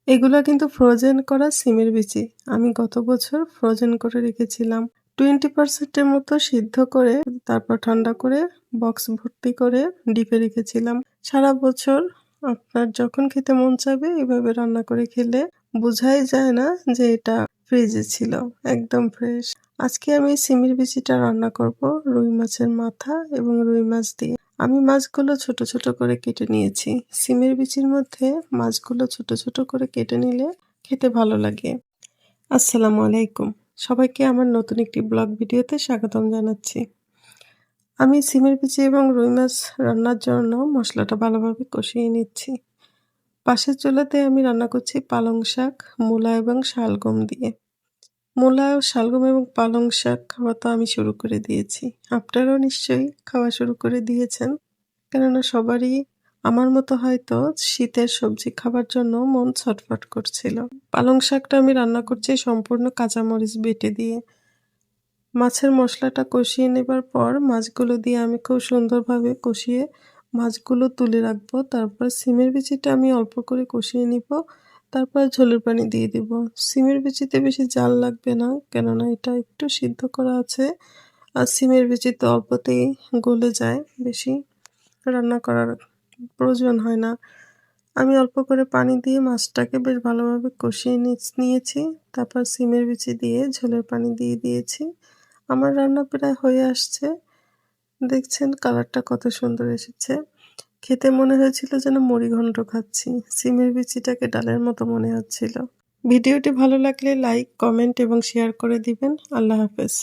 এগুলা কিন্তু ফ্রোজেন করা সিমের বিচি। আমি গত বছর ফ্রোজেন করে রেখেছিলাম। 20% এর মতো সিদ্ধ করে তারপর ঠান্ডা করে বক্স ভর্তি করে ডিপে রেখেছিলাম। সারা বছর আপনার যখন খেতে মন চাবে এভাবে রান্না করে খেলে বোঝাই যায় না যে এটা ফ্রিজে ছিল। একদম ফ্রেশ। আজকে আমি সিমের বিচিটা রান্না করব রুই মাছের মাথা এবং রুই মাছ দিয়ে। আমি মাছগুলো ছোট, ছোট করে কেটে নিয়েছি। সিমের বিচির মধ্যে মাছগুলো ছোট, ছোট করে কেটে নিলে খেতে ভালো লাগে। আসসালামু আলাইকুম। সবাইকে আমার নতুন একটি ব্লগ ভিডিওতে স্বাগতম জানাচ্ছি। আমি সিমের বিচি এবং রুই মাছ রান্নার জন্য মশলাটা ভালোভাবে কষিয়ে নিচ্ছি। পাশের চুলাতে আমি রান্না করছি পালং শাক, মূলা এবং শালগম দিয়ে। মূলা, শালগম এবং পালং শাক খাওয়া তো আমি শুরু করে দিয়েছি। আপনারাও নিশ্চয়ই খাওয়া শুরু করে দিয়েছেন। কেননা সবারই আমার মতো হয়তো শীতের সবজি খাবার জন্য মন ছটফট করছিল। পালং শাকটা আমি রান্না করছি সম্পূর্ণ কাঁচামরিচ বেটে দিয়ে। মাছের মশলাটা কষিয়ে নেবার পর মাছগুলো দিয়ে আমি খুব সুন্দরভাবে কষিয়ে মাছগুলো তুলে রাখবো। তারপর সিমের বিচিটা আমি অল্প করে কষিয়ে নিব। তারপর ঝোলের পানি দিয়ে দিব। সিমের বিচিতে বেশি জাল লাগবে না, কেননা এটা একটু সিদ্ধ করা আছে। আর সিমের বিচি তো অল্পতেই গলে যায়, বেশি রান্না করার প্রয়োজন হয় না। আমি অল্প করে পানি দিয়ে মাছটাকে বেশ ভালোভাবে কষিয়ে নিয়েছি। তারপর সিমের বিচি দিয়ে ঝোলের পানি দিয়ে দিয়েছি। আমার রান্না প্রায় হয়ে আসছে। দেখছেন কালারটা কত সুন্দর এসেছে। খেতে মনে হয়েছিল যেন মুড়িঘন্ট খাচ্ছি। সিমের বিচিটাকে ডালের মতো মনে হচ্ছিল। ভিডিওটি ভালো লাগলে লাইক, কমেন্ট এবং শেয়ার করে দিবেন। আল্লাহ হাফেজ।